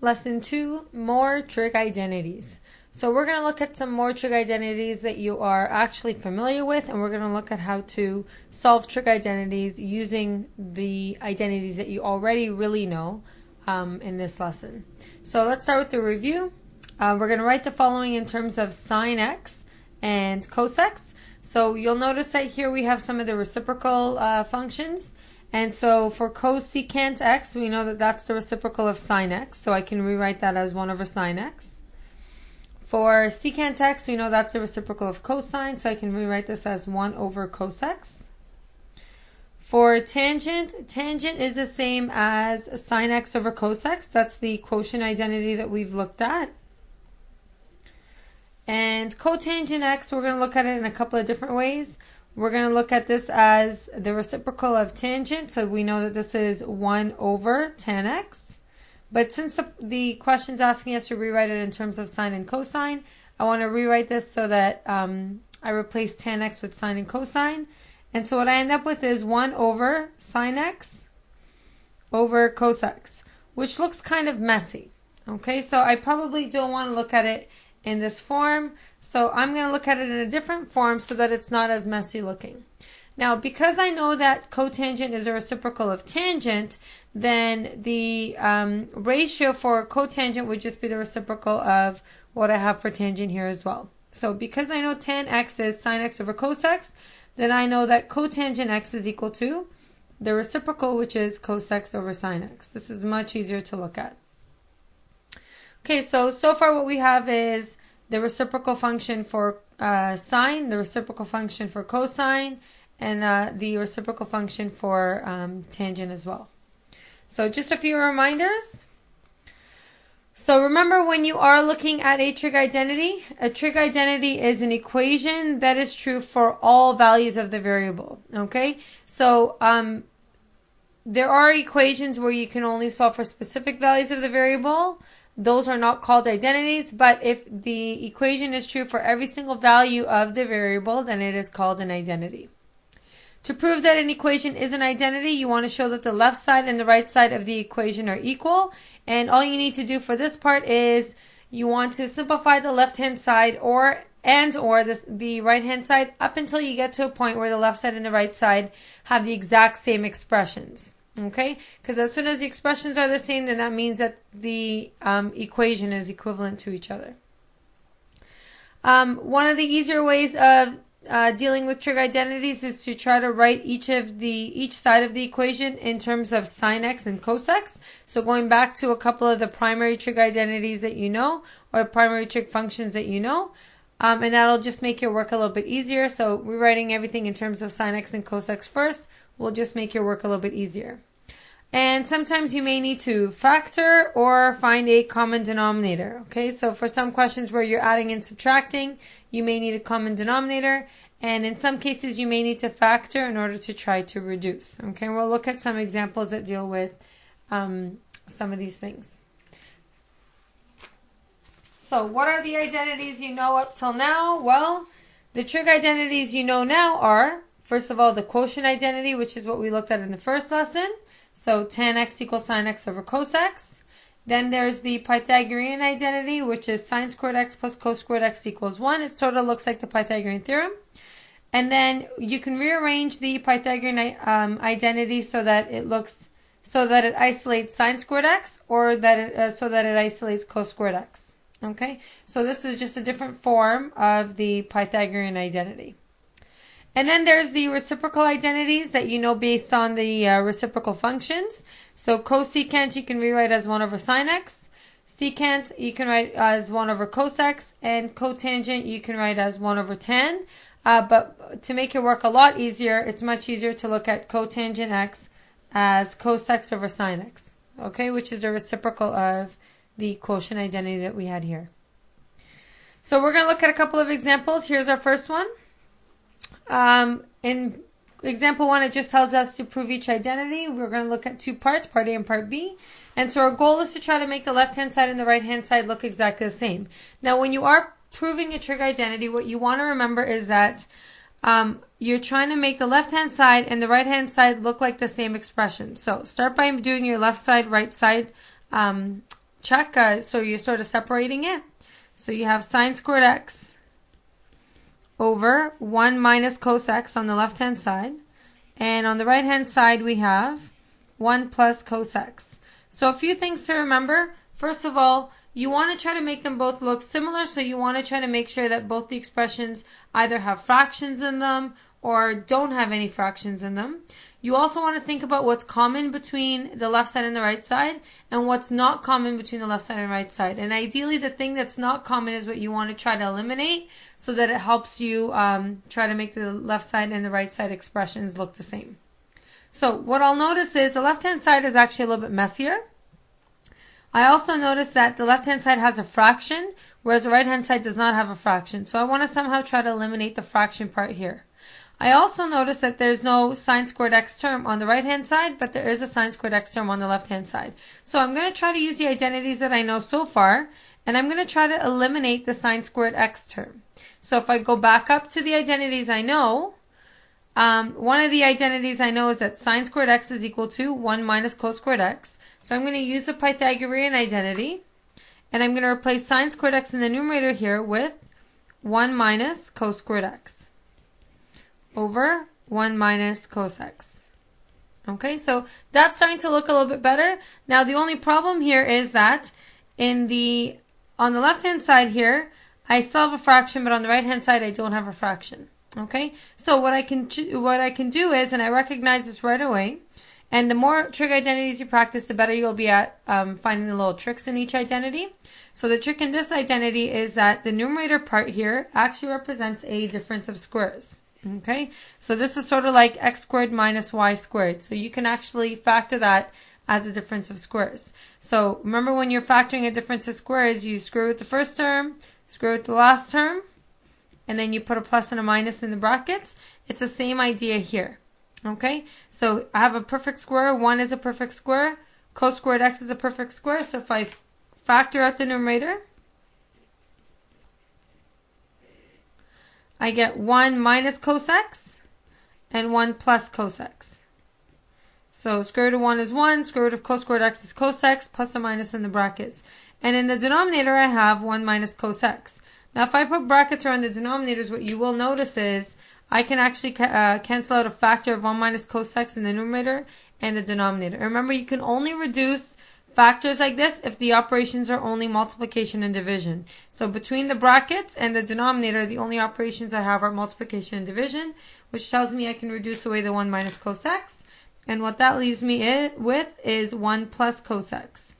Lesson 2, more trig identities. So we're going to look at some more trig identities that you are actually familiar with, and we're going to look at how to solve trig identities using the identities that you already really know in this lesson. So let's start with the review. We're going to write the following in terms of sine x and cos x. So you'll notice that here we have some of the reciprocal functions. And so for cosecant x, we know that that's the reciprocal of sine x. So I can rewrite that as 1 over sine x. For secant x, we know that's the reciprocal of cosine. So I can rewrite this as 1 over cos x. For tangent is the same as sine x over cos x. That's the quotient identity that we've looked at. And cotangent x, we're going to look at it in a couple of different ways. We're going to look at this as the reciprocal of tangent, so we know that this is 1 over tan x. But since the question's asking us to rewrite it in terms of sine and cosine, I want to rewrite this so that I replace tan x with sine and cosine. And so what I end up with is 1 over sine x over cos x, which looks kind of messy. Okay, so I probably don't want to look at it in this form, so I'm going to look at it in a different form so that it's not as messy looking. Now, because I know that cotangent is a reciprocal of tangent, then the ratio for cotangent would just be the reciprocal of what I have for tangent here as well. So because I know tan x is sine x over cos x, then I know that cotangent x is equal to the reciprocal, which is cos x over sine x. This is much easier to look at. Okay, so far what we have is the reciprocal function for sine, the reciprocal function for cosine, and the reciprocal function for tangent as well. So just a few reminders. So remember, when you are looking at a trig identity is an equation that is true for all values of the variable. Okay, so there are equations where you can only solve for specific values of the variable. Those are not called identities, but if the equation is true for every single value of the variable, then it is called an identity. To prove that an equation is an identity, you want to show that the left side and the right side of the equation are equal. And all you need to do for this part is you want to simplify the left-hand side or the right-hand side up until you get to a point where the left side and the right side have the exact same expressions. Okay, because as soon as the expressions are the same, then that means that the equation is equivalent to each other. One of the easier ways of dealing with trig identities is to try to write each side of the equation in terms of sine x and cos x. So going back to a couple of the primary trig identities that you know, or primary trig functions that you know, and that'll just make your work a little bit easier. So rewriting everything in terms of sine x and cos x first will just make your work a little bit easier. And sometimes you may need to factor or find a common denominator. Okay, so for some questions where you're adding and subtracting, you may need a common denominator. And in some cases, you may need to factor in order to try to reduce. Okay, we'll look at some examples that deal with some of these things. So what are the identities you know up till now? Well, the trig identities you know now are, first of all, the quotient identity, which is what we looked at in the first lesson. So tan x equals sine x over cos x. Then there's the Pythagorean identity, which is sine squared x plus cos squared x equals 1. It sort of looks like the Pythagorean theorem. And then you can rearrange the Pythagorean identity so that it isolates sine squared x, or so that it isolates cos squared x. Okay, so this is just a different form of the Pythagorean identity. And then there's the reciprocal identities that you know based on the reciprocal functions. So cosecant you can rewrite as 1 over sine x. Secant you can write as 1 over cos x. And cotangent you can write as 1 over tan. But to make your work a lot easier, it's much easier to look at cotangent x as cos x over sine x. Okay, which is a reciprocal of the quotient identity that we had here. So we're going to look at a couple of examples. Here's our first one. In example 1, it just tells us to prove each identity. We're going to look at two parts, part A and part B. And so our goal is to try to make the left-hand side and the right-hand side look exactly the same. Now, when you are proving a trig identity, what you want to remember is that you're trying to make the left-hand side and the right-hand side look like the same expression. So start by doing your left side, right side check, so you're sort of separating it. So you have sine squared x over 1 minus cos x on the left-hand side. And on the right-hand side, we have 1 plus cos x. So a few things to remember. First of all, you want to try to make them both look similar, so you want to try to make sure that both the expressions either have fractions in them or don't have any fractions in them. You also want to think about what's common between the left side and the right side and what's not common between the left side and right side. And ideally, the thing that's not common is what you want to try to eliminate so that it helps you try to make the left side and the right side expressions look the same. So what I'll notice is the left-hand side is actually a little bit messier. I also notice that the left-hand side has a fraction, whereas the right-hand side does not have a fraction. So I want to somehow try to eliminate the fraction part here. I also notice that there's no sine squared x term on the right-hand side, but there is a sine squared x term on the left-hand side. So I'm going to try to use the identities that I know so far, and I'm going to try to eliminate the sine squared x term. So if I go back up to the identities I know, one of the identities I know is that sine squared x is equal to 1 minus cos squared x. So I'm going to use the Pythagorean identity, and I'm going to replace sine squared x in the numerator here with 1 minus cos squared x over 1 minus cos x. Okay, so that's starting to look a little bit better. Now the only problem here is that on the left-hand side here, I still have a fraction, but on the right-hand side, I don't have a fraction. Okay, so what I can do is, and I recognize this right away, and the more trig identities you practice, the better you'll be at finding the little tricks in each identity. So the trick in this identity is that the numerator part here actually represents a difference of squares. Okay, so this is sort of like x squared minus y squared. So you can actually factor that as a difference of squares. So remember, when you're factoring a difference of squares, you square root the first term, square root the last term, and then you put a plus and a minus in the brackets. It's the same idea here. Okay, so I have a perfect square. 1 is a perfect square. Cos squared x is a perfect square. So if I factor out the numerator, I get 1 minus cos x and 1 plus cos x. So square root of 1 is 1, square root of cos squared x is cos x, plus a minus in the brackets. And in the denominator, I have 1 minus cos x. Now if I put brackets around the denominators, what you will notice is I can actually cancel out a factor of 1 minus cos x in the numerator and the denominator. Remember, you can only reduce factors like this if the operations are only multiplication and division. So between the brackets and the denominator, the only operations I have are multiplication and division, which tells me I can reduce away the 1 minus cos x. And what that leaves me with is 1 plus cos x,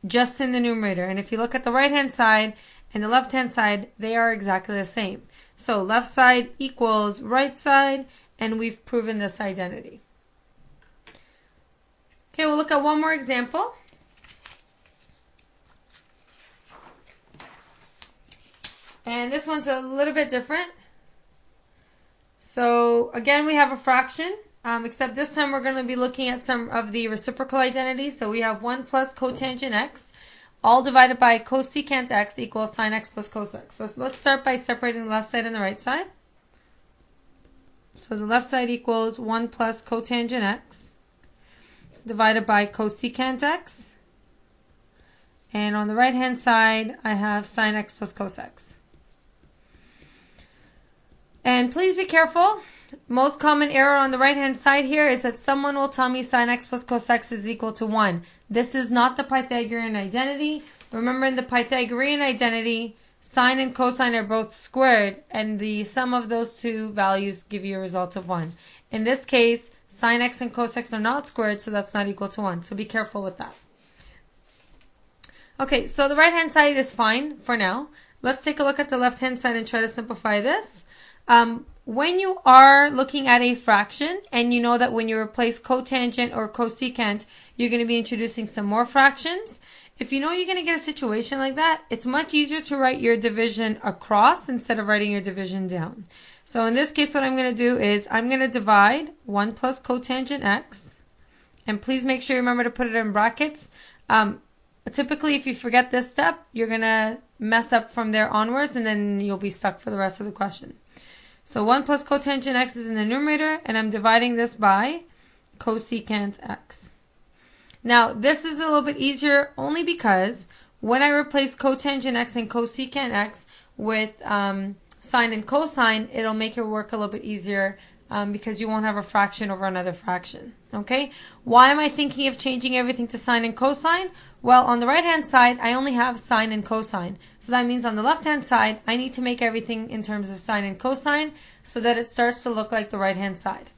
just in the numerator. And if you look at the right-hand side and the left-hand side, they are exactly the same. So left side equals right side, and we've proven this identity. Okay, we'll look at one more example. And this one's a little bit different. So again, we have a fraction, except this time we're going to be looking at some of the reciprocal identities. So we have 1 plus cotangent x, all divided by cosecant x equals sine x plus cos x. So let's start by separating the left side and the right side. So the left side equals 1 plus cotangent x divided by cosecant x. And on the right hand side, I have sine x plus cos x. And please be careful. Most common error on the right hand side here is that someone will tell me sine x plus cos x is equal to 1. This is not the Pythagorean identity. Remember, in the Pythagorean identity, sine and cosine are both squared, and the sum of those two values give you a result of 1. In this case, sine x and cos x are not squared, so that's not equal to 1. So be careful with that. Okay, so the right hand side is fine for now. Let's take a look at the left hand side and try to simplify this. When you are looking at a fraction, and you know that when you replace cotangent or cosecant, you're going to be introducing some more fractions. If you know you're going to get a situation like that, it's much easier to write your division across instead of writing your division down. So in this case, what I'm going to do is I'm going to divide 1 plus cotangent x. And please make sure you remember to put it in brackets. Typically, if you forget this step, you're going to mess up from there onwards, and then you'll be stuck for the rest of the question. So 1 plus cotangent x is in the numerator, and I'm dividing this by cosecant x. Now, this is a little bit easier only because when I replace cotangent x and cosecant x with sine and cosine, it'll make your work a little bit easier because you won't have a fraction over another fraction. Okay? Why am I thinking of changing everything to sine and cosine? Well, on the right-hand side, I only have sine and cosine. So that means on the left-hand side, I need to make everything in terms of sine and cosine so that it starts to look like the right-hand side.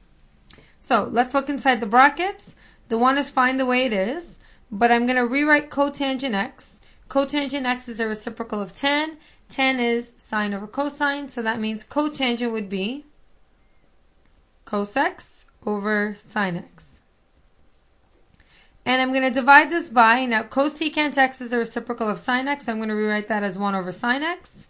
So let's look inside the brackets. The 1 is fine the way it is, but I'm going to rewrite cotangent x. Cotangent x is a reciprocal of tan. Tan is sine over cosine, so that means cotangent would be cos x over sine x. And I'm going to divide this by, now cosecant x is a reciprocal of sine x, so I'm going to rewrite that as 1 over sine x.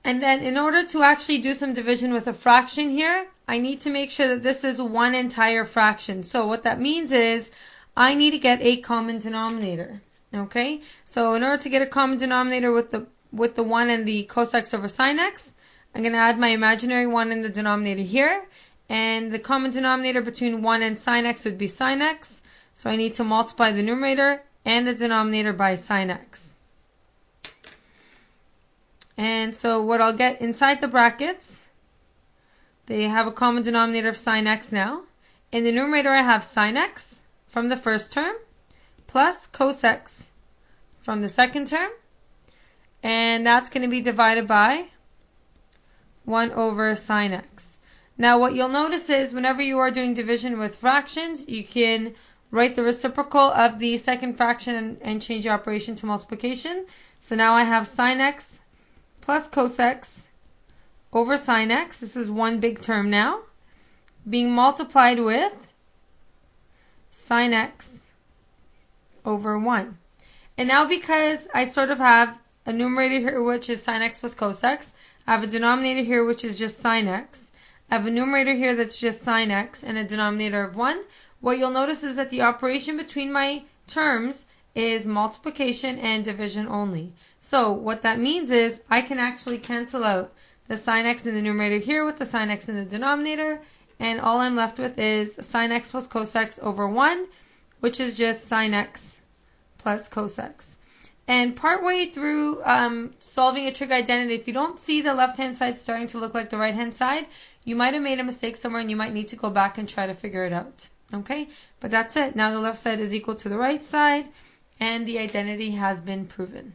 And then in order to actually do some division with a fraction here, I need to make sure that this is one entire fraction. So what that means is I need to get a common denominator. Okay? So in order to get a common denominator with the 1 and the cos x over sine x, I'm going to add my imaginary 1 in the denominator here. And the common denominator between 1 and sine x would be sine x. So I need to multiply the numerator and the denominator by sine x. And so what I'll get inside the brackets, they have a common denominator of sine x now. In the numerator I have sine x from the first term plus cos x from the second term. And that's going to be divided by 1 over sine x. Now what you'll notice is whenever you are doing division with fractions, you can write the reciprocal of the second fraction and change the operation to multiplication. So now I have sine x plus cos x over sine x. This is one big term now, being multiplied with sine x over 1. And now because I sort of have a numerator here which is sine x plus cos x, I have a denominator here which is just sine x, I have a numerator here that's just sine x and a denominator of 1. What you'll notice is that the operation between my terms is multiplication and division only. So what that means is I can actually cancel out the sine x in the numerator here with the sine x in the denominator, and all I'm left with is sine x plus cos x over 1, which is just sine x plus cos x. And partway through solving a trig identity, if you don't see the left-hand side starting to look like the right-hand side, you might have made a mistake somewhere and you might need to go back and try to figure it out. Okay? But that's it. Now the left side is equal to the right side, and the identity has been proven.